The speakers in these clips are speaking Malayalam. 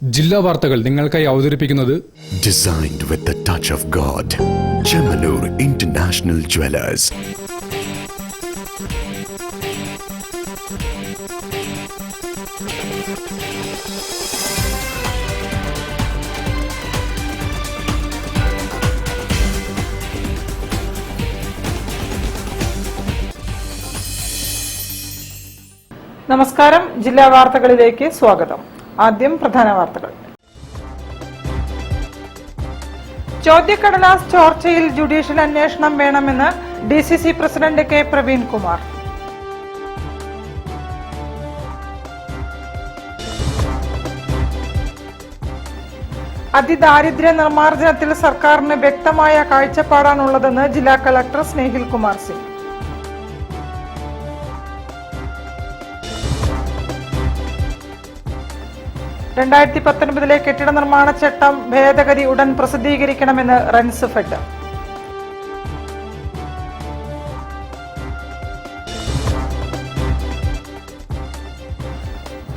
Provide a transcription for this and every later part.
ജില്ലാ വാർത്തകൾ നിങ്ങൾക്കായി അവതരിപ്പിക്കുന്നത് Designed with the touch of God. Chemanur International Jewelers. നമസ്കാരം. ജില്ലാ വാർത്തകളിലേക്ക് സ്വാഗതം. ആദ്യം പ്രധാന വാർത്തകൾ. ചോദ്യക്കടലാസ് ചോർച്ചയിൽ ജുഡീഷ്യൽ അന്വേഷണം വേണമെന്ന് DCC president K Praveen Kumar. അതിദാരിദ്ര്യ നിർമ്മാർജ്ജനത്തിൽ സർക്കാരിന് വ്യക്തമായ കാഴ്ചപ്പാടാണുള്ളതെന്ന് ജില്ലാ കളക്ടർ സ്നേഹിൽ കുമാർ സിംഗ്. ലെ കെട്ടിട നിർമ്മാണ ചട്ടം ഭേദഗതി ഉടൻ പ്രസിദ്ധീകരിക്കണമെന്ന് റൺസ് ഫെഡ്.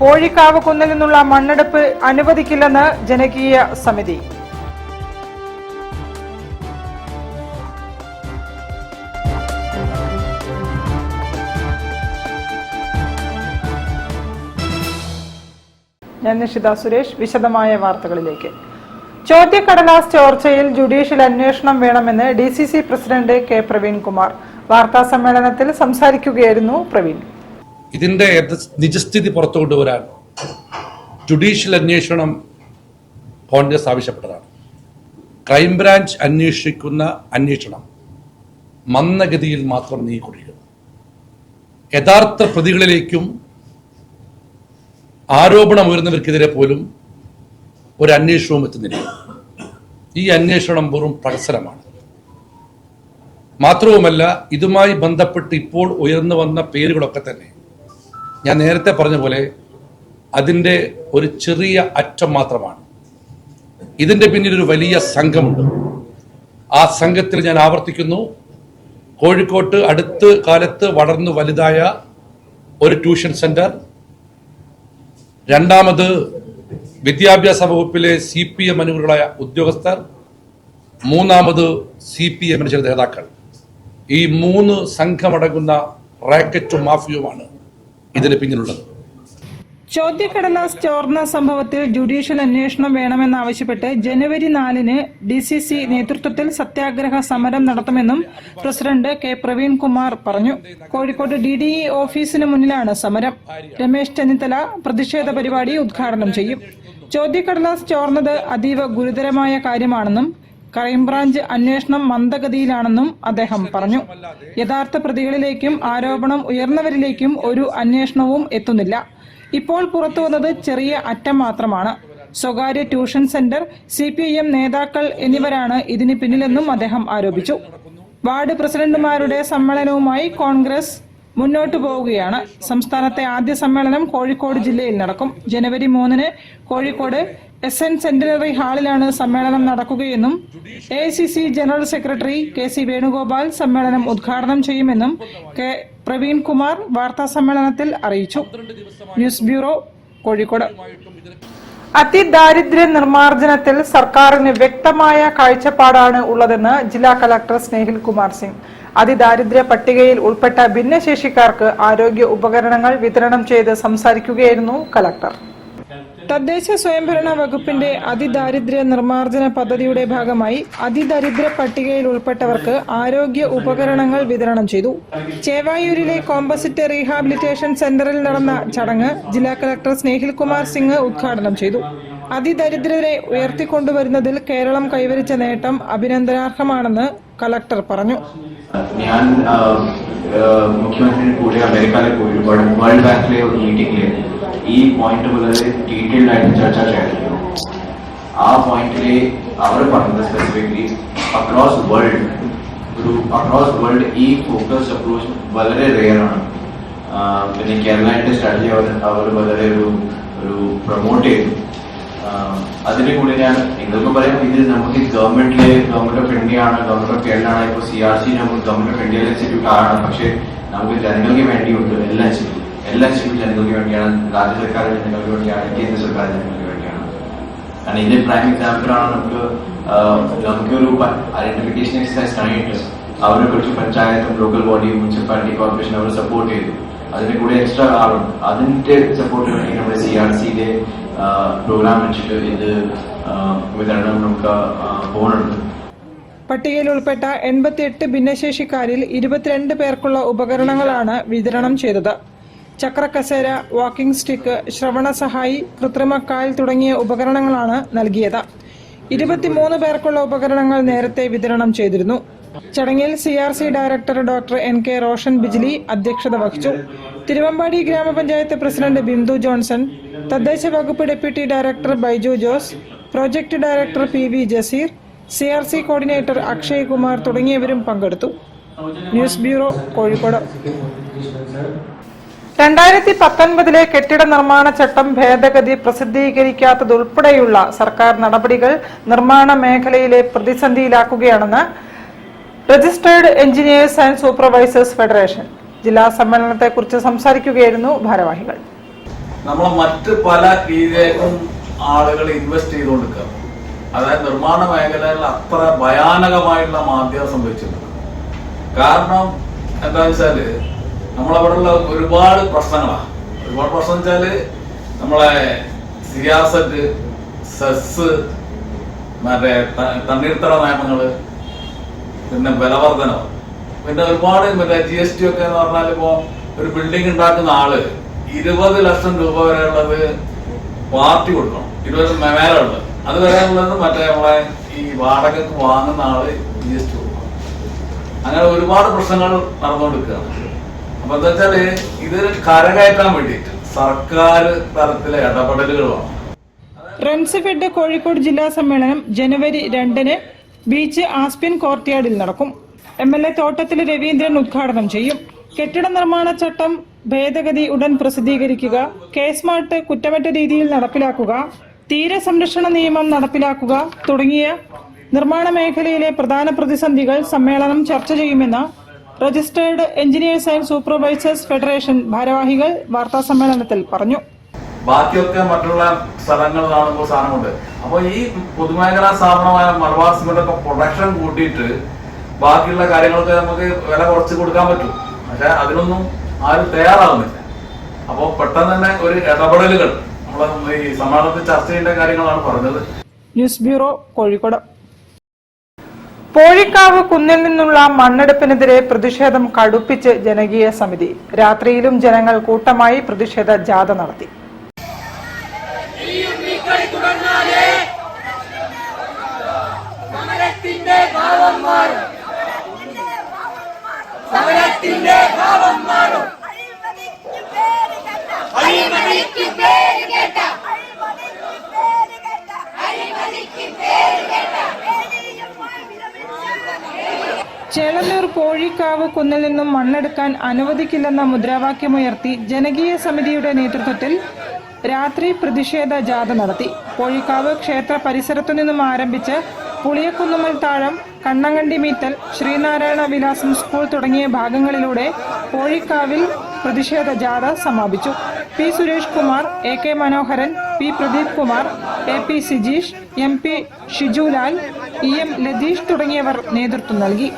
പോഴിക്കാവ് കുന്നിൽ നിന്നുള്ള മണ്ണെടുപ്പ് അനുവദിക്കില്ലെന്ന് ജനകീയ സമിതി. ഞാൻ നിഷിത സുരേഷ്. വിശദമായ വാർത്തകളിലേക്ക്. ചോദ്യക്കടലാസ് ചോർച്ചയിൽ ജുഡീഷ്യൽ അന്വേഷണം വേണമെന്ന് DCC president K Praveen Kumar. വാർത്താ സമ്മേളനത്തിൽ സംസാരിക്കുകയായിരുന്നു പ്രവീൺ. ഇതിന്റെ നിജസ്ഥിതി പുറത്തു കൊണ്ടുവരാൻ ജുഡീഷ്യൽ അന്വേഷണം കോൺഗ്രസ് ആവശ്യപ്പെട്ടതാണ്. ക്രൈംബ്രാഞ്ച് അന്വേഷിക്കുന്ന അന്വേഷണം മന്ദഗതിയിൽ മാത്രം നീങ്ങിക്കൊണ്ടിരിക്കുന്നു. യഥാർത്ഥ പ്രതികളിലേക്കും ആരോപണം ഉയർന്നവർക്കെതിരെ പോലും ഒരു അന്വേഷണവും എത്തുന്നില്ല. ഈ അന്വേഷണം വെറും പ്രഹസനമാണ്. മാത്രവുമല്ല, ഇതുമായി ബന്ധപ്പെട്ട് ഇപ്പോൾ ഉയർന്നു വന്ന പേരുകളൊക്കെ തന്നെ ഞാൻ നേരത്തെ പറഞ്ഞ പോലെ അതിൻ്റെ ഒരു ചെറിയ അറ്റം മാത്രമാണ്. ഇതിൻ്റെ പിന്നിൽ ഒരു വലിയ സംഘമുണ്ട്. ആ സംഘത്തിൽ ഞാൻ ആവർത്തിക്കുന്നു, കോഴിക്കോട്ട് അടുത്ത കാലത്ത് വളർന്നു വലുതായ ഒരു ട്യൂഷൻ സെന്റർ, രണ്ടാമത് വിദ്യാഭ്യാസ വകുപ്പിലെ CPM അനുകൂലമായ ഉദ്യോഗസ്ഥർ, മൂന്നാമത് CPM ചില നേതാക്കൾ. ഈ 3 സംഘമടങ്ങുന്ന റാക്കറ്റും മാഫിയുമാണ് ഇതിന് പിന്നിലുള്ളത്. ചോദ്യക്കടലാസ് ചോർന്ന സംഭവത്തിൽ ജുഡീഷ്യൽ അന്വേഷണം വേണമെന്നാവശ്യപ്പെട്ട് ജനുവരി 4-ന് ഡിസിസി നേതൃത്വത്തിൽ സത്യാഗ്രഹ സമരം നടത്തുമെന്നും പ്രസിഡന്റ് കെ പ്രവീൺ കുമാർ പറഞ്ഞു. കോഴിക്കോട് DDE ഓഫീസിന് മുന്നിലാണ് സമരം. രമേശ് ചെന്നിത്തല പ്രതിഷേധ പരിപാടി ഉദ്ഘാടനം ചെയ്യും. ചോദ്യക്കടലാസ് ചോർന്നത് അതീവ ഗുരുതരമായ കാര്യമാണെന്നും ക്രൈംബ്രാഞ്ച് അന്വേഷണം മന്ദഗതിയിലാണെന്നും അദ്ദേഹം പറഞ്ഞു. യഥാർത്ഥ പ്രതികളിലേക്കും ആരോപണം ഉയർന്നവരിലേക്കും ഒരു അന്വേഷണവും എത്തുന്നില്ല. ഇപ്പോൾ പുറത്തുവന്നത് ചെറിയ അറ്റം മാത്രമാണ്. സ്വകാര്യ ട്യൂഷൻ സെന്റർ, CPM നേതാക്കൾ എന്നിവരാണ് ഇതിന് പിന്നിലെന്നും അദ്ദേഹം ആരോപിച്ചു. വാർഡ് പ്രസിഡന്റുമാരുടെ സമ്മേളനവുമായി കോൺഗ്രസ് മുന്നോട്ടു പോവുകയാണ്. സംസ്ഥാനത്തെ ആദ്യ സമ്മേളനം കോഴിക്കോട് ജില്ലയിൽ നടക്കും. ജനുവരി 3-ന് കോഴിക്കോട് SN സെന്റിനറി ഹാളിലാണ് സമ്മേളനം നടക്കുകയെന്നും AICC general secretary KC Venugopal സമ്മേളനം ഉദ്ഘാടനം ചെയ്യുമെന്നും കെ പ്രവീൺ കുമാർ വാർത്താ സമ്മേളനത്തിൽ അറിയിച്ചു. News bureau, Kozhikode. അതിദാരിദ്ര്യ നിർമ്മാർജ്ജനത്തിൽ സർക്കാരിന് വ്യക്തമായ കാഴ്ചപ്പാടാണ് ഉള്ളതെന്ന് ജില്ലാ കളക്ടർ സ്നേഹിൽ കുമാർ സിംഗ്. അതിദാരിദ്ര്യ പട്ടികയിൽ ഉൾപ്പെട്ട ഭിന്നശേഷിക്കാർക്ക് ആരോഗ്യ ഉപകരണങ്ങൾ വിതരണം ചെയ്ത് സംസാരിക്കുകയായിരുന്നു കളക്ടർ. തദ്ദേശ സ്വയംഭരണ വകുപ്പിന്റെ അതിദാരിദ്ര്യ നിർമ്മാർജ്ജന പദ്ധതിയുടെ ഭാഗമായി അതിദരിദ്ര പട്ടികയിൽ ഉൾപ്പെട്ടവർക്ക് ആരോഗ്യ ഉപകരണങ്ങൾ വിതരണം ചെയ്തു. ചേവായൂരിലെ കോമ്പസിറ്റ് റീഹാബിലിറ്റേഷൻ സെന്ററിൽ നടന്ന ചടങ്ങ് ജില്ലാ കളക്ടർ സ്നേഹിൽ കുമാർ സിംഗ് ഉദ്ഘാടനം ചെയ്തു. അതിദരിദ്രരെ ഉയർത്തിക്കൊണ്ടുവരുന്നതിൽ കേരളം കൈവരിച്ച നേട്ടം അഭിനന്ദനാർഹമാണെന്ന് കളക്ടർ പറഞ്ഞു. ഞാൻ മുഖ്യമന്ത്രിയുടെ കൂടെ അമേരിക്കയിലെ പോയി വേൾഡ് ബാങ്കിലെ ഒരു മീറ്റിംഗിൽ ഈ പോയിന്റ് വളരെ ഡീറ്റെയിൽഡ് ആയിട്ട് ചർച്ച ചെയ്തിരുന്നു. ആ പോയിന്റിൽ അവർ പറഞ്ഞത് സ്പെസിഫിക്കലി അക്രോസ് വേൾഡ് ഈ ഫോക്കസ് അപ്രോച്ച് വളരെ റെയർ ആണ്. പിന്നെ കേരളത്തിന്റെ സ്ട്രാറ്റജി അവർ വളരെ ഒരു പ്രൊമോട്ട് ചെയ്തു. അതിന്റെ കൂടെ ഞാൻ നിങ്ങൾക്ക് പറയാം, ഇത് നമുക്ക് ഗവൺമെന്റ് ഓഫ് ഇന്ത്യ ആണ്, ഗവൺമെന്റ് ഓഫ് കേരള ആണ്, ഇപ്പോൾ CRC നമുക്ക് ഗവൺമെന്റ് ഓഫ് ഇന്ത്യയിലെ ഇൻസ്റ്റിറ്റ്യൂട്ട് ആണ്. പക്ഷെ നമുക്ക് ജനങ്ങൾക്ക് വേണ്ടിയുണ്ട്. എല്ലാ ഇൻസ്റ്റിറ്റ്യൂട്ട് ജനങ്ങൾക്ക് വേണ്ടിയാണ്, രാജ്യ സർക്കാർ ജനങ്ങൾക്ക് വേണ്ടിയാണ്, കേന്ദ്ര സർക്കാർ ജനങ്ങൾക്ക് വേണ്ടിയാണ്. ഇതിന്റെ പ്രൈം എക്സാമ്പിൾ ആണ് നമുക്കൊരു ഐഡന്റിഫിക്കേഷൻ എക്സസൈസ് കഴിഞ്ഞിട്ട് അവരെ കുറിച്ച് പഞ്ചായത്തും ലോക്കൽ ബോഡിയും മുനിസിപ്പാലിറ്റി കോർപ്പറേഷൻ അവർ സപ്പോർട്ട് ചെയ്തു. അതിന്റെ കൂടെ എക്സ്ട്രാ ആളുണ്ട്. അതിന്റെ സപ്പോർട്ട് വേണ്ടി നമ്മുടെ CRCയിലെ പ്രോഗ്രാം വെച്ചിട്ട് ഇത് വിതരണം നമുക്ക് പോകുന്നുണ്ട്. പട്ടികയിൽ ഉൾപ്പെട്ട 88 ഭിന്നശേഷിക്കാരിൽ 22 പേർക്കുള്ള ഉപകരണങ്ങളാണ് വിതരണം ചെയ്തത്. ചക്രക്കസേര, വാക്കിംഗ് സ്റ്റിക്ക്, ശ്രവണ സഹായി, കൃത്രിമക്കാൽ തുടങ്ങിയ ഉപകരണങ്ങളാണ് നൽകിയത്. 23 പേർക്കുള്ള ഉപകരണങ്ങൾ നേരത്തെ വിതരണം ചെയ്തിരുന്നു. ചടങ്ങിൽ CRC director doctor NK Roshan Bijli അധ്യക്ഷത വഹിച്ചു. തിരുവമ്പാടി ഗ്രാമപഞ്ചായത്ത് പ്രസിഡന്റ് ബിന്ദു ജോൺസൺ, തദ്ദേശ വകുപ്പ് deputy director Baiju Jose, project director PV Jaseer, CRC coordinator Akshay Kumar തുടങ്ങിയവരും പങ്കെടുത്തു. News bureau, Kozhikode. 2019 കെട്ടിട നിർമ്മാണ ചട്ടം ഭേദഗതി പ്രസിദ്ധീകരിക്കാത്തതുൾപ്പെടെയുള്ള സർക്കാർ നടപടികൾ നിർമ്മാണ മേഖലയിലെ പ്രതിസന്ധിയിലാക്കുകയാണെന്ന് registered engineers and supervisors federation ജില്ലാ സമ്മേളനത്തെക്കുറിച്ച് സംസാരിക്കുകയായിരുന്നു ഭാരവാഹികൾ. നമ്മൾ മറ്റ് പല രീതിയിലേക്കും ആളുകൾ ഇൻവെസ്റ്റ് ചെയ്തുകൊണ്ടിരിക്കുക. അതായത് നിർമ്മാണ മേഖലയിൽ അത്ര ഭയാനകമായിട്ടുള്ള മാന്ദ്യം സംഭവിച്ചിട്ടുണ്ട്. കാരണം എന്താ വെച്ചാല് നമ്മളവിടെയുള്ള ഒരുപാട് പ്രശ്നങ്ങളാണ്. ഒരുപാട് പ്രശ്നം വെച്ചാല് നമ്മളെ സിയാസറ്റ്, സെസ്, മറ്റേ തണ്ണീർത്തട നിയമങ്ങള്, പിന്നെ ബലവർദ്ധനവ്, പിന്നെ ഒരുപാട് മറ്റേ GST ഒക്കെ എന്ന് പറഞ്ഞാൽ ഇപ്പോ ഒരു ബിൽഡിംഗ് ഉണ്ടാക്കുന്ന ആള് 20 ലക്ഷം രൂപ വരെയുള്ളത് പാർട്ടി കൊടുക്കണം. 20 മേലെ ഉള്ളത് അത് വരെയുള്ളത് മറ്റേ നമ്മളെ ഈ വാടകയ്ക്ക് വാങ്ങുന്ന ആള് GST കൊടുക്കണം. അങ്ങനെ ഒരുപാട് പ്രശ്നങ്ങൾ നടന്നുകൊണ്ടിരിക്കുകയാണ്. അപ്പൊ എന്താ വെച്ചാല് ഇത് കരകയറ്റാൻ വേണ്ടിയിട്ട് സർക്കാർ തലത്തിലെ ഇടപെടലുകൾ വേണം. റൺസിഫെഡ് കോഴിക്കോട് ജില്ലാ സമ്മേളനം ജനുവരി 2 ബീച്ച് ആസ്പിൻ കോർട്ട്യാർഡിൽ നടക്കും. MLA തോട്ടത്തിൽ രവീന്ദ്രൻ ഉദ്ഘാടനം ചെയ്യും. കെട്ടിട നിർമ്മാണ ചട്ടം ഭേദഗതി ഉടൻ പ്രസിദ്ധീകരിക്കുക, കേസ്മാർട്ട് കുറ്റമറ്റ രീതിയിൽ നടപ്പിലാക്കുക, തീരസംരക്ഷണ നിയമം നടപ്പിലാക്കുക തുടങ്ങിയ നിർമ്മാണ മേഖലയിലെ പ്രധാന പ്രതിസന്ധികൾ സമ്മേളനം ചർച്ച ചെയ്യുമെന്ന് registered engineers and supervisors federation ഭാരവാഹികൾ വാർത്താസമ്മേളനത്തിൽ പറഞ്ഞു. ബാക്കിയൊക്കെ മറ്റുള്ള സ്ഥലങ്ങൾ കാണുമ്പോൾ സാധനമുണ്ട്. അപ്പൊ ഈ പൊതുമേഖലാ സ്ഥാപനമായ മലബാർ സിമന്റ് ഒക്കെ പ്രൊഡക്ഷൻ കൂട്ടിയിട്ട് ബാക്കിയുള്ള കാര്യങ്ങൾക്ക് നമുക്ക് വില കുറച്ച് കൊടുക്കാൻ പറ്റും. പക്ഷെ അതിനൊന്നും ആരും തയ്യാറാവുന്നില്ല. അപ്പോൾ പെട്ടെന്ന് തന്നെ ഒരു ഇടപെടലുകൾ നമ്മൾ ഈ സമ്മേളനത്തിൽ ചർച്ച ചെയ്യേണ്ട കാര്യങ്ങളാണ് പറഞ്ഞത്. News bureau, Kozhikode. പോഴിക്കാവ് കുന്നിൽ നിന്നുള്ള മണ്ണെടുപ്പിനെതിരെ പ്രതിഷേധം കടുപ്പിച്ച് ജനകീയ സമിതി. രാത്രിയിലും ജനങ്ങൾ കൂട്ടമായി പ്രതിഷേധ ജാഥ നടത്തി. ചേളന്നൂർ പോഴിക്കാവ് കുന്നിൽ നിന്നും മണ്ണെടുക്കാൻ അനുവദിക്കില്ലെന്ന മുദ്രാവാക്യമുയർത്തി ജനകീയ സമിതിയുടെ നേതൃത്വത്തിൽ രാത്രി പ്രതിഷേധ ജാഥ നടത്തി. പോഴിക്കാവ് ക്ഷേത്ര പരിസരത്തു നിന്നും ആരംഭിച്ച് പുളിയക്കുന്നുമ്മൽ താഴം, കണ്ണങ്കണ്ടി മീത്തൽ, ശ്രീനാരായണ വിലാസം സ്കൂൾ തുടങ്ങിയ ഭാഗങ്ങളിലൂടെ പോഴിക്കാവിൽ പ്രതിഷേധ ജാഥ സമാപിച്ചു. P Suresh Kumar, AK Manoharan, P Pradeep Kumar, AP Sijeesh, MP Shijulal, EM Latheesh തുടങ്ങിയവർ നേതൃത്വം നൽകി.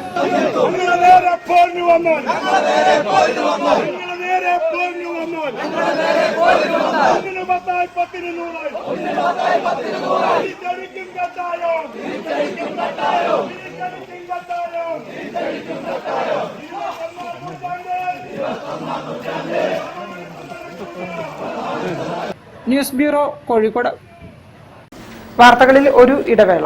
News bureau, Kozhikode. വാർത്തകളിൽ ഒരു ഇടവേള.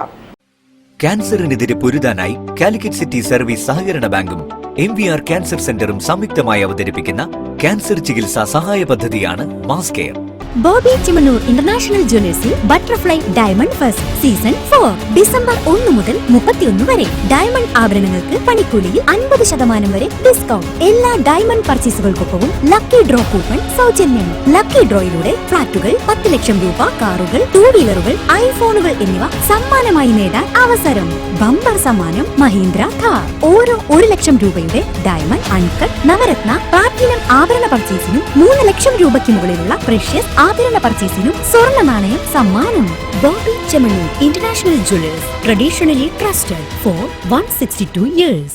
ക്യാൻസറിനെതിരെ പൊരുതാനായി കാലിക്കറ്റ് സിറ്റി സർവീസ് സഹകരണ ബാങ്കും MVR ക്യാൻസർ സെന്ററും സംയുക്തമായി അവതരിപ്പിക്കുന്ന ക്യാൻസർ ചികിത്സാ സഹായ പദ്ധതിയാണ് mass care. Bobby Chemmanur international ജ്വല്ലേഴ്സിൽ butterfly diamond fest season 4 December 1 മുതൽ 31 വരെ. ഡയമണ്ട് ആഭരണങ്ങൾക്ക് പണിക്കൂലിയിൽ 50% വരെ ഡിസ്കൗണ്ട്. എല്ലാ ഡയമണ്ട് പർച്ചേസുകൾക്കൊപ്പവും ലക്കി ഡ്രോ കൂപ്പൺ സൗജന്യം. ലക്കി ഡ്രോയിലൂടെ ഫ്ലാറ്റുകൾ, 10 ലക്ഷം രൂപ, കാറുകൾ, 2 വീലറുകൾ, ഐഫോണുകൾ എന്നിവ സമ്മാനമായി നേടാൻ അവസരം. ബമ്പർ സമ്മാനം മഹീന്ദ്ര കാർ. ഓരോ 1 ലക്ഷം രൂപയുടെ ഡയമണ്ട്, അൺകട്ട്, നവരത്ന, പ്ലാറ്റിനം ആഭരണ പർച്ചേസിനും 3 ലക്ഷം രൂപയ്ക്ക് മുകളിലുള്ള പ്രഷ്യസ് ആഭരണ പർച്ചേസിനും സ്വർണ്ണ നാണയം സമ്മാനം. Bobby Chemmanur international jewellers, traditionally trusted for 162 years.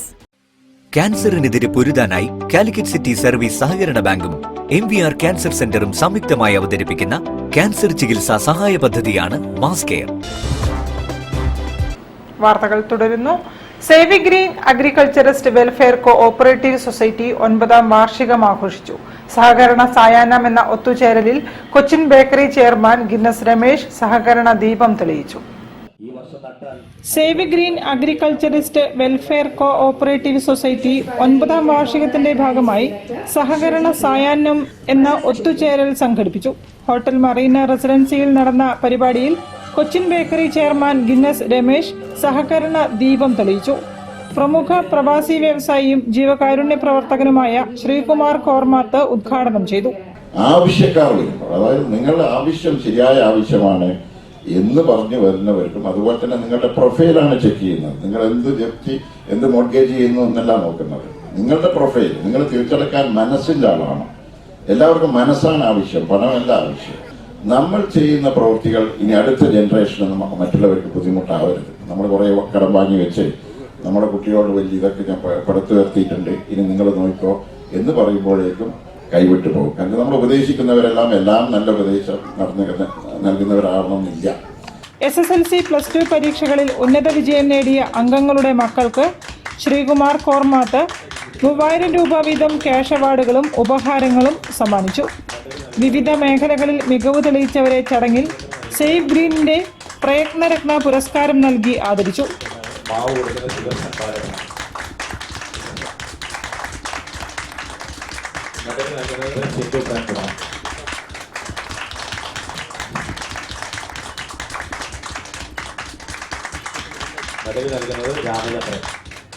ക്യാൻസറിനെതിരെ പൊരുതാനായി കാലിക്കറ്റ് സിറ്റി സർവീസ് സഹകരണ ബാങ്കും MVR ക്യാൻസർ സെന്ററും സംയുക്തമായി അവതരിപ്പിക്കുന്ന ക്യാൻസർ ചികിത്സാ സഹായ പദ്ധതിയാണ് മാസ് കെയർ. വാർത്തകൾ തുടരുന്നു. Save green agriculturist welfare cooperative society 9ാം വാർഷികം ആഘോഷിച്ചു. സഹകരണ സായാഹ്നം എന്ന ഒത്തുചേരലിൽ Cochin bakery chairman Guinness Ramesh സഹകരണ ദീപം തെളിയിച്ചു. Save green agriculturist welfare cooperative society 9ാം വാർഷികത്തിന്റെ ഭാഗമായി സഹകരണ സായാഹ്നം എന്ന ഒത്തുചേരൽ സംഘടിപ്പിച്ചു. ഹോട്ടൽ മറീന റെസിഡൻസിയിൽ നടന്ന പരിപാടിയിൽ Cochin bakery chairman Guinness Ramesh സഹകരണ ദീപം തെളിയിച്ചു. പ്രമുഖ പ്രവാസി വ്യവസായിയും ജീവകാരുണ്യ പ്രവർത്തകനുമായ ശ്രീകുമാർ കോർമാത്ത് ഉദ്ഘാടനം ചെയ്തു. ആവശ്യക്കാർ വരുമ്പോൾ, അതായത് നിങ്ങളുടെ ആവശ്യം ശരിയായ ആവശ്യമാണ് എന്ന് പറഞ്ഞു വരുന്നവർക്കും, അതുപോലെ തന്നെ നിങ്ങളുടെ പ്രൊഫൈലാണ് ചെക്ക് ചെയ്യുന്നത്. നിങ്ങൾ എന്ത് ജപ്തി, എന്ത് മോർഗേജ് ചെയ്യുന്നു എന്നല്ല നോക്കുന്നത്. നിങ്ങളുടെ പ്രൊഫൈൽ, നിങ്ങൾ തിരിച്ചടക്കാൻ മനസ്സിൻ്റെ ആളാണ്. എല്ലാവർക്കും മനസ്സാണ് ആവശ്യം, പണമല്ല ആവശ്യം. നമ്മൾ ചെയ്യുന്ന പ്രവൃത്തികൾ ഇനി അടുത്ത ജനറേഷന് മറ്റുള്ളവർക്ക് ബുദ്ധിമുട്ടാവരുത്. നമ്മൾ കുറേ കടം വാങ്ങി വെച്ച് നമ്മുടെ കുട്ടിയോട് വലിയ ഇതൊക്കെ ഞാൻ പടുത്തു നിർത്തിയിട്ടുണ്ട്, ഇനി നിങ്ങൾ നോക്കിക്കോ എന്ന് പറയുമ്പോഴേക്കും കൈവിട്ടു പോകും. കാരണം നമ്മൾ ഉപദേശിക്കുന്നവരെല്ലാം എല്ലാം നല്ല ഉപദേശം നൽകുന്നവരാകണമെന്നില്ല. SSLC +2 പരീക്ഷകളിൽ ഉന്നത വിജയം നേടിയ അംഗങ്ങളുടെ മക്കൾക്ക് ശ്രീകുമാർ കോർമാത്ത് 3000 രൂപ വീതം ക്യാഷ് അവാർഡുകളും ഉപഹാരങ്ങളും സമ്മാനിച്ചു. വിവിധ മേഖലകളിൽ മികവ് തെളിയിച്ചവരെ ചടങ്ങിൽ സേവ് ഗ്രീനിന്റെ പ്രയത്നരത്ന പുരസ്കാരം നൽകി ആദരിച്ചു.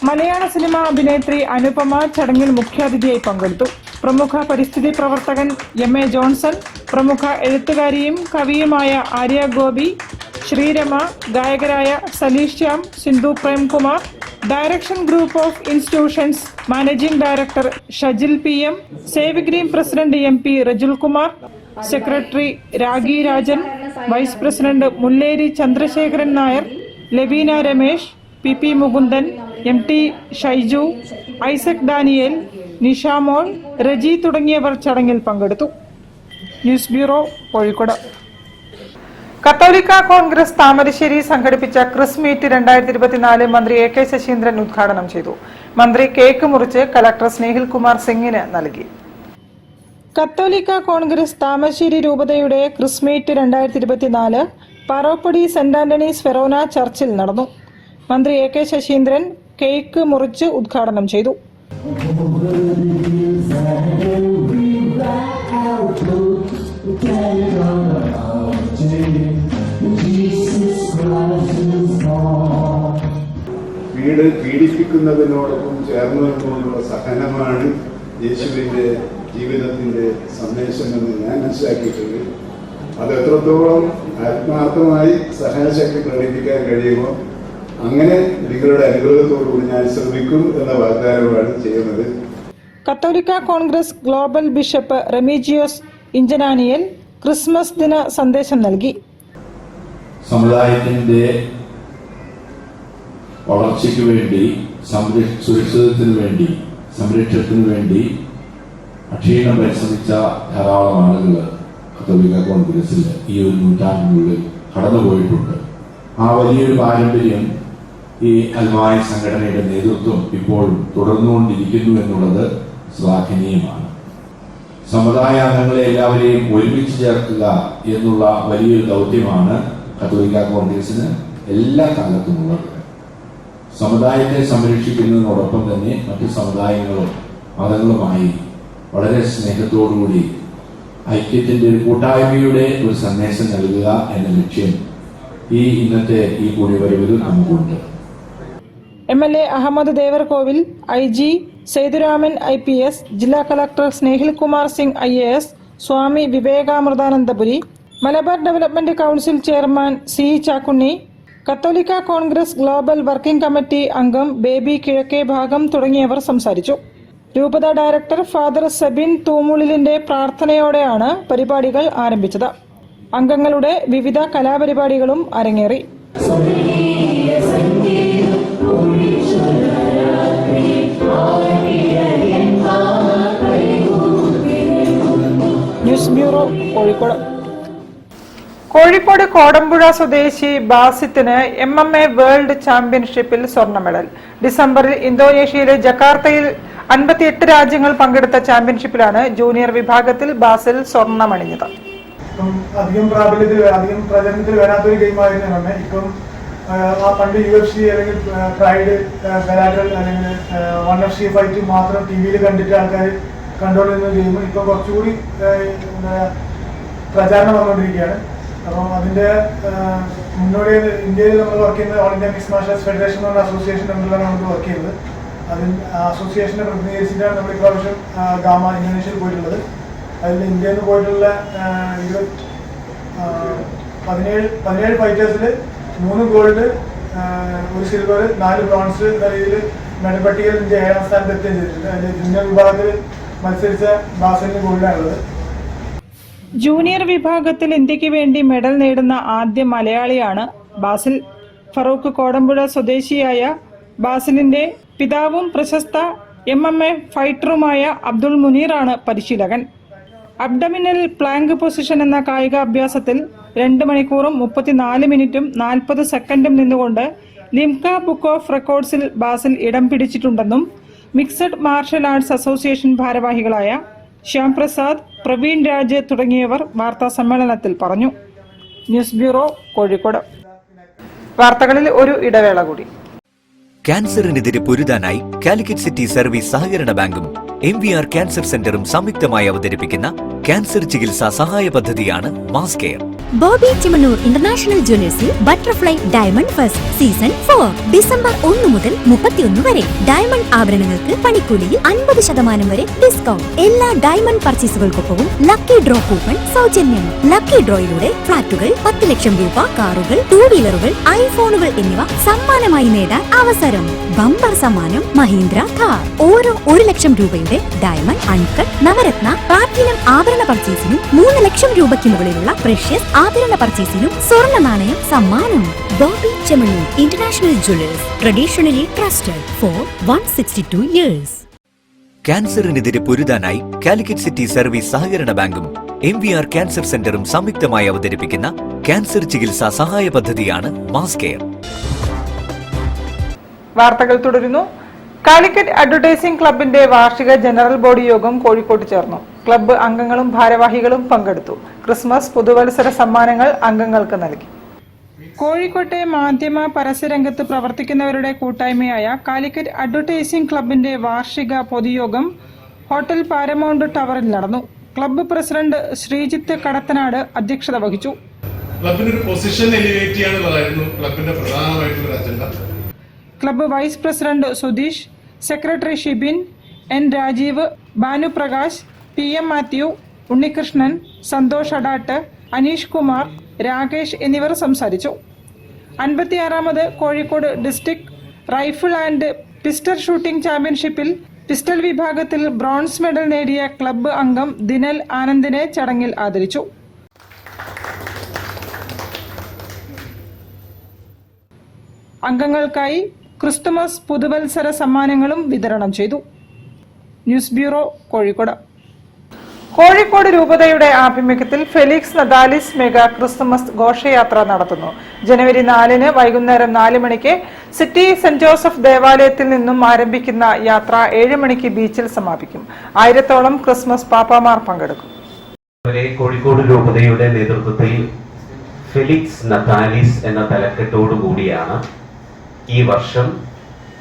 മലയാള സിനിമാ അഭിനേത്രി അനുപമ ചടങ്ങിൽ മുഖ്യാതിഥിയായി പങ്കെടുത്തു. പ്രമുഖ പരിസ്ഥിതി പ്രവർത്തകൻ MA ജോൺസൺ, പ്രമുഖ എഴുത്തുകാരിയും കവിയുമായ ആര്യ ഗോപി, ശ്രീരമ, ഗായകരായ Saleesh Shyam, Sindhu Premkumar, direction group of institutions managing director Shajil PM, save green president MP Rajul Kumar, secretary Ragi Rajan, vice president Mulleri Chandrasekharan Nair, Laveena Ramesh, PP Mukundan, MT Shaiju, Isaac Daniel, Nishamol, Reji തുടങ്ങിയവർ ചടങ്ങിൽ പങ്കെടുത്തു. News bureau, Kozhikode. കത്തോലിക്ക കോൺഗ്രസ് താമരശ്ശേരി സംഘടിപ്പിച്ച ക്രിസ് മീറ്റ് 2024 മന്ത്രി AK ശശീന്ദ്രൻ ഉദ്ഘാടനം ചെയ്തു. മന്ത്രി കേക്ക് മുറിച്ച് കലക്ടർ സ്നേഹിൽ കുമാർ സിംഗിന് നൽകി. കത്തോലിക്ക കോൺഗ്രസ് താമരശ്ശേരി രൂപതയുടെ Chris meet 2024 Paroppady saint Antony's forane ചർച്ചിൽ നടന്നു. മന്ത്രി AK ശശീന്ദ്രൻ കേക്ക് മുറിച്ച് ഉദ്ഘാടനം ചെയ്തു. പീഡിപ്പിക്കുന്നതിനോടൊപ്പം ചേർന്നു നിന്നുകൊണ്ടുള്ള സഹനമാണ് യേശുവിൻ്റെ ജീവിതത്തിൻ്റെ സന്ദേശമെന്ന് ഞാൻ മനസ്സിലാക്കിയിട്ടുണ്ട്. അത് എത്രത്തോളം ആത്മാർത്ഥമായി സഹനശക്തി പ്രകടിപ്പിക്കാൻ കഴിയുമോ അങ്ങനെ നിങ്ങളുടെ അനുഗ്രഹത്തോടുകൂടി ഞാൻ ശ്രമിക്കും എന്ന വാഗ്ദാനമാണ് ചെയ്യുന്നത്. കത്തോലിക്ക Congress global bishop Remigius Inchananiyil Christmas ദിന സന്ദേശം നൽകി. സമുദായത്തിൻ്റെ വളർച്ചയ്ക്ക് വേണ്ടി, സുരക്ഷിതത്വത്തിന് വേണ്ടി, സംരക്ഷണത്തിന് വേണ്ടി അക്ഷീണം പരിശ്രമിച്ച ധാരാളം ആളുകൾ കത്തോലിക്ക കോൺഗ്രസിൽ ഈ ഒരു നൂറ്റാണ്ടിനുള്ളിൽ കടന്നുപോയിട്ടുണ്ട്. ആ വലിയൊരു പാരമ്പര്യം ഈ അൽമായ സംഘടനയുടെ നേതൃത്വം ഇപ്പോഴും തുടർന്നുകൊണ്ടിരിക്കുന്നു എന്നുള്ളത് ശ്ലാഘനീയമാണ്. സമുദായ അംഗങ്ങളെ എല്ലാവരെയും ഒരുമിച്ച് ചേർക്കുക എന്നുള്ള വലിയൊരു ദൗത്യമാണ് കത്തോലിക്ക കോൺഗ്രസിന് എല്ലാ കാലത്തുമുള്ളത്. സമുദായത്തെ സംരക്ഷിക്കുന്നതിനോടൊപ്പം തന്നെ മറ്റു സമുദായങ്ങളും മതങ്ങളുമായി വളരെ സ്നേഹത്തോടുകൂടി ഐക്യത്തിൻ്റെ ഒരു കൂട്ടായ്മയുടെ ഒരു സന്ദേശം നൽകുക എന്ന ലക്ഷ്യം ഈ ഇന്നത്തെ ഈ കൂടിവരവിൽ നമുക്കുണ്ട്. MLA Ahammed Devarkovil, IG Sethuraman IPS, ജില്ലാ collector Snehil Kumar Singh IAS, Swami Vivekamrithanandapuri, Malabar development council chairman C Chakkunni, കത്തോലിക്ക കോൺഗ്രസ് ഗ്ലോബൽ വർക്കിംഗ് കമ്മിറ്റി അംഗം ബേബി കിഴക്കേ ഭാഗം തുടങ്ങിയവർ സംസാരിച്ചു. രൂപത ഡയറക്ടർ ഫാദർ സെബിൻ തൂമുളിലിന്റെ പ്രാർത്ഥനയോടെയാണ് പരിപാടികൾ ആരംഭിച്ചത്. അംഗങ്ങളുടെ വിവിധ കലാപരിപാടികളും അരങ്ങേറി. News bureau, Kozhikode. കോഴിക്കോട് കോടമ്പുഴ സ്വദേശി ബാസിത്തിന് MMA വേൾഡ് ചാമ്പ്യൻഷിപ്പിൽ സ്വർണ്ണ മെഡൽ. ഡിസംബറിൽ ഇന്തോനേഷ്യയിലെ ജക്കാർത്തയിൽ 58 രാജ്യങ്ങൾ പങ്കെടുത്ത ചാമ്പ്യൻഷിപ്പിലാണ് ജൂനിയർ വിഭാഗത്തിൽ ബാസിൽ സ്വർണ്ണമണിഞ്ഞത്. അധികം പ്രചരണത്തിൽ വരാത്തൊരു ഗെയിമായിരുന്നു MMA. ഇപ്പം പണ്ട് UFC അല്ലെങ്കിൽ പ്രൈഡ്, ബെലാറ്റർ അല്ലെങ്കിൽ 1FC ഫൈറ്റ് മാത്രം TV കണ്ടിട്ട് ആൾക്കാർ കണ്ടുകൊണ്ടിരുന്ന ഗെയിം ഇപ്പൊ കുറച്ചുകൂടി പ്രചാരണം വന്നുകൊണ്ടിരിക്കുകയാണ്. അപ്പം അതിന്റെ മുന്നോടി ഇന്ത്യയിൽ നമ്മൾ വർക്ക് ചെയ്യുന്നത് all India mix martial arts federation എന്ന് പറഞ്ഞ അസോസിയേഷൻ തമ്മിലാണ് നമുക്ക് വർക്ക് ചെയ്യുന്നത്. അസോസിയേഷനെ പ്രതിനിധീകരിച്ചിട്ടാണ് നമ്മൾ ഇപ്രാവശ്യം ഗാമ ഇന്തോനേഷ്യയിൽ പോയിട്ടുള്ളത്. അതിൽ ഇന്ത്യയിൽ നിന്ന് പോയിട്ടുള്ള 17 ഫൈറ്റേഴ്സിൽ 3 ഗോൾഡ്, 1 സിൽവർ, 4 ബ്രോൺസ് എന്ന രീതിയിൽ മെഡൽ പട്ടികയിൽ ഇന്ത്യ 7ാം സ്ഥാനത്ത് എത്തുകയും ചെയ്തിട്ടുണ്ട്. അതിൽ ജൂനിയർ വിഭാഗത്തിൽ മത്സരിച്ച ബാസിലിന് ഗോൾഡാണുള്ളത്. ജൂനിയർ വിഭാഗത്തിൽ ഇന്ത്യക്ക് വേണ്ടി മെഡൽ നേടുന്ന ആദ്യ മലയാളിയാണ് ബാസിൽ. ഫറൂഖ് കോടമ്പുഴ സ്വദേശിയായ ബാസിലിന്റെ പിതാവും പ്രശസ്ത MMA ഫൈറ്ററുമായ അബ്ദുൾ മുനീറാണ് പരിശീലകൻ. അബ്ഡമിനൽ പ്ലാങ്ക് പൊസിഷൻ എന്ന കായികാഭ്യാസത്തിൽ 2 മണിക്കൂറും 34 മിനിറ്റും 40 സെക്കൻഡും നിന്നുകൊണ്ട് ലിംക ബുക്ക് ഓഫ് റെക്കോർഡ്സിൽ ബാസിൽ ഇടം പിടിച്ചിട്ടുണ്ടെന്നും മിക്സഡ് മാർഷൽ ആർട്സ് അസോസിയേഷൻ ഭാരവാഹികളായ ശ്യാം പ്രസാദ്, പ്രവീൺ രാജ് തുടങ്ങിയവർ വാർത്താ സമ്മേളനത്തിൽ പറഞ്ഞു. News bureau, Kozhikode. വാർത്തകളിൽ ഒരു ഇടവേള കൂടി. ക്യാൻസറിനെതിരെ പൊരുതാനായി കാലിക്കറ്റ് സിറ്റി സർവീസ് സഹകരണ ബാങ്കും MVR ക്യാൻസർ സെന്ററും സംയുക്തമായി അവതരിപ്പിക്കുന്ന ക്യാൻസർ ചികിത്സാ സഹായ പദ്ധതിയാണ് mass care. Bobby Chemmanur international ജ്വല്ലേഴ്സിൽ butterfly diamond first season 4 December 1 മുതൽ 31 വരെ. ഡയമണ്ട് ആഭരണങ്ങൾക്ക് പണിക്കൂലിയിൽ 50% വരെ ഡിസ്കൗണ്ട്. എല്ലാ ഡയമണ്ട് പർച്ചേസുകൾക്കൊപ്പവും ലക്കി ഡ്രോ കൂപ്പൺ സൗജന്യം. ലക്കി ഡ്രോയിലൂടെ ഫ്ളാറ്റുകൾ, 10 ലക്ഷം രൂപ, കാറുകൾ, 2 വീലറുകൾ, ഐഫോണുകൾ എന്നിവ സമ്മാനമായി നേടാൻ അവസരം. ബമ്പർ സമ്മാനം മഹീന്ദ്ര കാർ. ഓരോ 1 ലക്ഷം രൂപയുടെ ഡയമണ്ട്, അൺകട്ട്, നവരത്ന, പ്ലാറ്റിനം ആഭരണ പർച്ചേസിനും 3 ലക്ഷം രൂപയ്ക്ക് മുകളിലുള്ള പ്രഷ്യസ് ആഭരണ പർച്ചേസിനും സ്വർണ്ണ നാണയം സമ്മാനം. Bobby Chemmanur international jewellers, traditionally trusted for 162 years. ക്യാൻസറിനെതിരെ പൊരുതാനായി കാലിക്കറ്റ് സിറ്റി സർവീസ് സഹകരണ ബാങ്കും MVR ക്യാൻസർ സെന്ററും സംയുക്തമായി അവതരിപ്പിക്കുന്ന ക്യാൻസർ ചികിത്സാ സഹായ പദ്ധതിയാണ് മാസ് കെയർ. വാർത്തകൾ തുടരുന്നു. കാലിക്കറ്റ് അഡ്വർടൈസിംഗ് ക്ലബിന്റെ വാർഷിക ജനറൽ ബോഡി യോഗം കോഴിക്കോട്ട് ചേർന്നു. ക്ലബ്ബ് അംഗങ്ങളും ഭാരവാഹികളും പങ്കെടുത്തു. ക്രിസ്മസ് പുതുവത്സര സമ്മാനങ്ങൾ അംഗങ്ങൾക്ക് നൽകി. കോഴിക്കോട്ടെ മാധ്യമ പരസ്യരംഗത്ത് പ്രവർത്തിക്കുന്നവരുടെ കൂട്ടായ്മയായ കാലിക്കറ്റ് അഡ്വർടൈസിംഗ് ക്ലബിന്റെ വാർഷിക പൊതുയോഗം ഹോട്ടൽ പാരമൗണ്ട് ടവറിൽ നടന്നു. ക്ലബ്ബ് പ്രസിഡന്റ് ശ്രീജിത്ത് കടത്തനാട് അധ്യക്ഷത വഹിച്ചു. ക്ലബിന്റെ പൊസിഷൻ എലിവേറ്റ് ചെയ്യാനുള്ളതായിരുന്നു ക്ലബിന്റെ പ്രധാനമായിട്ടുള്ള agenda. Club vice president Sudheesh, secretary Shibin, N Rajeev, Bhanuprakash, PM Mathew, Unnikrishnan, Santhosh Adatt, Aneesh Kumar, Rakesh എന്നിവർ സംസാരിച്ചു. 56ാമത് Kozhikode district rifle and pistol shooting ചാമ്പ്യൻഷിപ്പിൽ പിസ്റ്റൾ വിഭാഗത്തിൽ ബ്രോൺസ് മെഡൽ നേടിയ ക്ലബ്ബ് അംഗം ദിനൽ ആനന്ദിനെ ചടങ്ങിൽ ആദരിച്ചു. അംഗങ്ങൾക്കായി ക്രിസ്തുമസ് പുതുവത്സര സമ്മാനങ്ങളും വിതരണം ചെയ്തു. News bureau, Kozhikode. കോഴിക്കോട് രൂപതയുടെ ആഭിമുഖ്യത്തിൽ ഫെലിക്സ് നദാലിസ് മെഗാ ക്രിസ്തുമസ് ഘോഷയാത്ര നടത്തുന്നു. ജനുവരി 4 വൈകുന്നേരം 4 മണിക്ക് സിറ്റി സെന്റ് ജോസഫ് ദേവാലയത്തിൽ നിന്നും ആരംഭിക്കുന്ന യാത്ര 7 മണിക്ക് ബീച്ചിൽ സമാപിക്കും. 1000ഓളം ക്രിസ്മസ് പാപ്പാമാർ പങ്കെടുക്കും. കോഴിക്കോട് രൂപതയുടെ നേതൃത്വത്തിൽ ഫെലിക്സ് നദാലിസ് എന്ന തലക്കെട്ടോടുകൂടിയാണ് ഈ വർഷം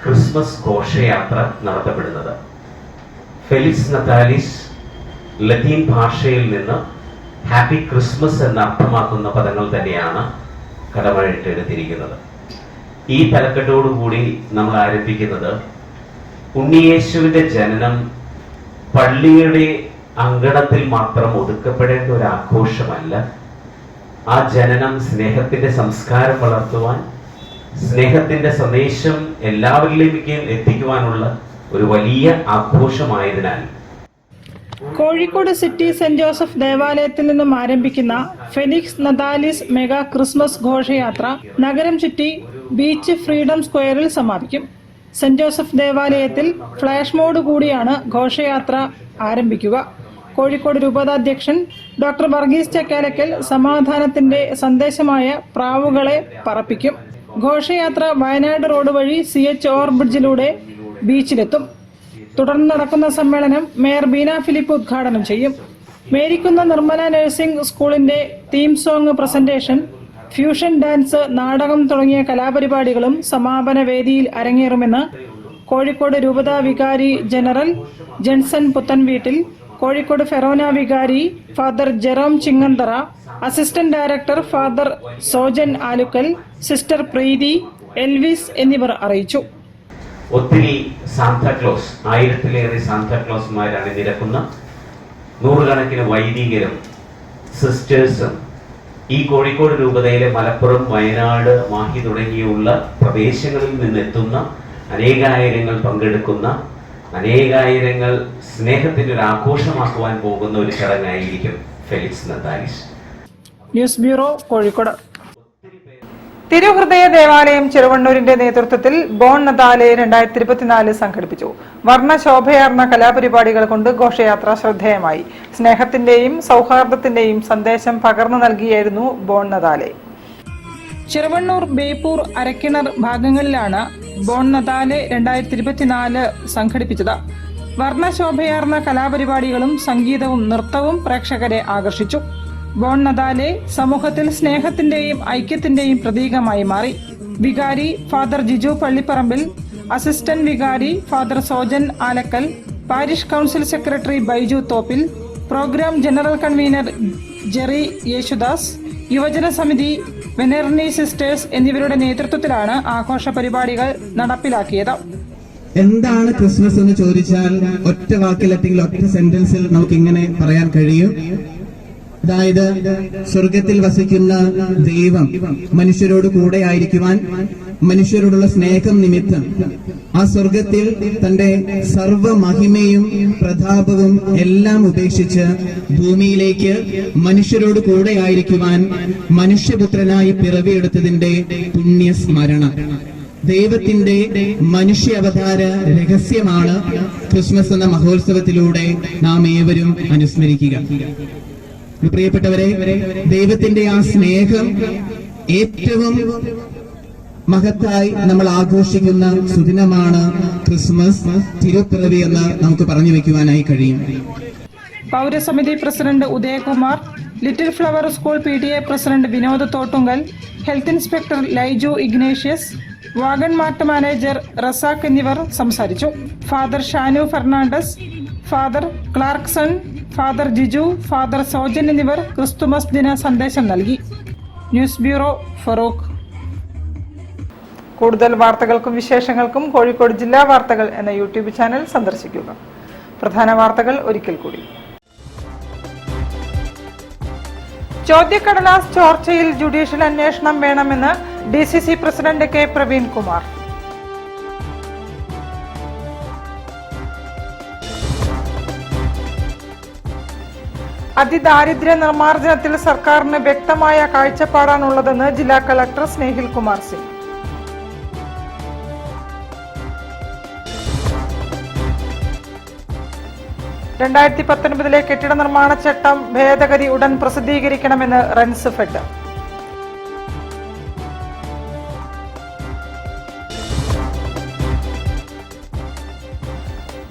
ക്രിസ്മസ് ഘോഷയാത്ര നടത്തപ്പെടുന്നത്. ഫെലിക്സ് നദാലിസ് ലത്തീൻ ഭാഷയിൽ നിന്ന് ഹാപ്പി ക്രിസ്മസ് എന്ന് അർത്ഥമാക്കുന്ന പദങ്ങൾ തന്നെയാണ് കടമഴിട്ട് എടുത്തിരിക്കുന്നത്. ഈ തലക്കെട്ടോടുകൂടി നമ്മൾ ആരംഭിക്കുന്നത് ഉണ്ണിയേശുവിന്റെ ജനനം പള്ളിയുടെ അങ്കണത്തിൽ മാത്രം ഒതുക്കപ്പെടേണ്ട ഒരു ആഘോഷമല്ല. ആ ജനനം സ്നേഹത്തിന്റെ സംസ്കാരം വളർത്തുവാൻ, സ്നേഹത്തിന്റെ സന്ദേശം എല്ലാവരിലേക്കും എത്തിക്കുവാനുള്ള ഒരു വലിയ ആഘോഷമായതിനാൽ കോഴിക്കോട് സിറ്റി സെന്റ് ജോസഫ് ദേവാലയത്തിൽ നിന്നും ആരംഭിക്കുന്ന ഫെലിക്സ് നതാലിസ് മെഗാ ക്രിസ്മസ് ഘോഷയാത്ര നഗരം ചുറ്റി ബീച്ച് ഫ്രീഡം സ്ക്വയറിൽ സമാപിക്കും. സെന്റ് ജോസഫ് ദേവാലയത്തിൽ ഫ്ലാഷ് മോഡ് കൂടിയാണ് ഘോഷയാത്ര ആരംഭിക്കുക. കോഴിക്കോട് രൂപതാധ്യക്ഷൻ ഡോക്ടർ വർഗീസ് ചക്കാലക്കൽ സമാധാനത്തിന്റെ സന്ദേശമായ പ്രാവുകളെ പറപ്പിക്കും. ഘോഷയാത്ര വയനാട് റോഡ് വഴി CH ഓവർബ്രിഡ്ജിലൂടെ ബീച്ചിലെത്തും. തുടർന്ന് നടക്കുന്ന സമ്മേളനം മേയർ ബീന ഫിലിപ്പ് ഉദ്ഘാടനം ചെയ്യും. മേരിക്കുന്ന നിർമ്മല നഴ്സിംഗ് സ്കൂളിന്റെ theme song presentation, fusion dance, നാടകം തുടങ്ങിയ കലാപരിപാടികളും സമാപന വേദിയിൽ അരങ്ങേറുമെന്ന് കോഴിക്കോട് രൂപതാ വികാരി general Jenson Puthenveettil, Kozhikode forane വികാരി father Jerome Chingamthara, assistant director father Sojan Alukkal, sister പ്രീതി, എൽവിസ് എന്നിവർ അറിയിച്ചു. ഒത്തിരി സാന്താക്ലോസ്, 1000-ലേറെ സാന്താക്ലോസ്മാർ അണിനിരക്കുന്ന നൂറുകണക്കിന് വൈദികരും സിസ്റ്റേഴ്സും ഈ കോഴിക്കോട് രൂപതയിലെ മലപ്പുറം, വയനാട്, മാഹി തുടങ്ങിയുള്ള പ്രദേശങ്ങളിൽ നിന്നെത്തുന്ന അനേകായിരങ്ങൾ പങ്കെടുക്കുന്ന, അനേകായിരങ്ങൾ സ്നേഹത്തിന്റെ ഒരു ആഘോഷമാക്കുവാൻ പോകുന്ന ഒരു ചടങ്ങായിരിക്കും Felix Natalis. News bureau, Kozhikode. തിരുഹൃദയ ദേവാലയം ചെറുവണ്ണൂരിന്റെ നേതൃത്വത്തിൽ ബോൺ നതാലെ 2024 സംഘടിപ്പിച്ചു. വർണ്ണശോഭയാർന്ന കലാപരിപാടികൾ കൊണ്ട് ഘോഷയാത്ര ശ്രദ്ധേയമായി. സ്നേഹത്തിന്റെയും സൗഹാർദ്ദത്തിന്റെയും സന്ദേശം പകർന്നു നൽകിയായിരുന്നു ബോൺ നതാലെ. ചെറുവണ്ണൂർ, ബേപ്പൂർ, അരക്കിണർ ഭാഗങ്ങളിലാണ് ബോൺ നതാലെ 2024 സംഘടിപ്പിച്ചത്. വർണ്ണശോഭയാർന്ന കലാപരിപാടികളും സംഗീതവും നൃത്തവും പ്രേക്ഷകരെ ആകർഷിച്ചു. ബോൺ നതാലെ സമൂഹത്തിൽ സ്നേഹത്തിന്റെയും ഐക്യത്തിന്റെയും പ്രതീകമായി മാറി. വികാരി ഫാദർ ജിജു പള്ളിപ്പറമ്പിൽ, അസിസ്റ്റന്റ് വികാരി father Sojan Alakkal, parish council secretary Baiju Thoppil, programme general convener Jerry Yesudas, യുവജന സമിതി, വെനർണി സിസ്റ്റേഴ്സ് എന്നിവരുടെ നേതൃത്വത്തിലാണ് ആഘോഷ പരിപാടികൾ നടപ്പിലാക്കിയത്. എന്താണ് ക്രിസ്മസ് എന്ന് ചോദിച്ചാൽ ഒറ്റ വാക്കിൽ അല്ലെങ്കിൽ ഒറ്റ സെന്റൻസിൽ നമുക്ക് ഇങ്ങനെ പറയാൻ കഴിയും. അതായത്, സ്വർഗത്തിൽ വസിക്കുന്ന ദൈവം മനുഷ്യരോട് കൂടെ ആയിരിക്കുവാൻ, മനുഷ്യരോടുള്ള സ്നേഹം നിമിത്തം ആ സ്വർഗത്തിൽ തന്റെ സർവ മഹിമയും പ്രതാപവും എല്ലാം ഉപേക്ഷിച്ച് ഭൂമിയിലേക്ക് മനുഷ്യരോട് കൂടെ ആയിരിക്കുവാൻ മനുഷ്യപുത്രനായി പിറവിയെടുത്തതിന്റെ പുണ്യസ്മരണ. ദൈവത്തിന്റെ മനുഷ്യ അവതാര രഹസ്യമാണ് ക്രിസ്മസ് എന്ന മഹോത്സവത്തിലൂടെ നാം ഏവരും അനുസ്മരിക്കുക. പ്രിയപ്പെട്ടവരെ, ദൈവത്തിന്റെ ആ സ്നേഹം ഏറ്റവും മഹത്തായി നമ്മൾ ആഘോഷിക്കുന്ന സുദിനമാണ് ക്രിസ്മസ്, തിരുപ്പിറവി എന്ന് നമുക്ക് പറഞ്ഞു വെക്കുവാനായി കഴിയും. പൗരസമിതി president Udayakumar, little flower school PTA president Vinod Thottungal, health inspector Laiju Ignatius, wagon mart manager Razak എന്നിവർ സംസാരിച്ചു. Father Shanu Fernandez, father Clarkson, father Jiju, father Sojan എന്നിവർ ക്രിസ്തുമസ് ദിന സന്ദേശം നൽകി. News bureau, Farook. കൂടുതൽ വാർത്തകൾക്കും വിശേഷങ്ങൾക്കും കോഴിക്കോട് ജില്ലാ വാർത്തകൾ എന്ന YouTube ചാനൽ സന്ദർശിക്കുക. പ്രധാന വാർത്തകൾ ഒരിക്കൽ കൂടി. ചോദ്യക്കടലാസ് ചോർച്ചയിൽ ജുഡീഷ്യൽ അന്വേഷണം വേണമെന്ന് DCC president K Praveen Kumar. അതിദാരിദ്ര്യ നിർമ്മാർജ്ജനത്തിൽ സർക്കാരിന് വ്യക്തമായ കാഴ്ചപ്പാടാണുള്ളതെന്ന് ജില്ലാ കളക്ടർ സ്നേഹിൽ കുമാർ സിംഗ്. ലെ കെട്ടിട നിർമ്മാണ ചട്ടം ഭേദഗതി ഉടൻ പ്രസിദ്ധീകരിക്കണമെന്ന് റെൻസ് ഫെഡ്.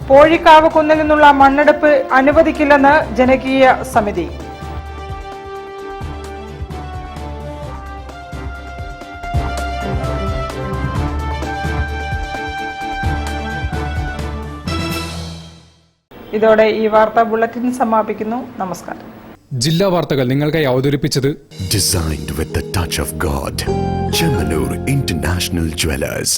പോഴിക്കാവ് കുന്നിൽ നിന്നുള്ള മണ്ണെടുപ്പ് അനുവദിക്കില്ലെന്ന് ജനകീയ സമിതി. ഇതോടെ ഈ വാർത്താ ബുള്ളറ്റിൻ സമാപിക്കുന്നു. നമസ്കാരം. ജില്ലാ വാർത്തകൾ നിങ്ങൾക്കായി അവതരിപ്പിച്ചത് Designed with the touch of God. Chemanur International Jewelers.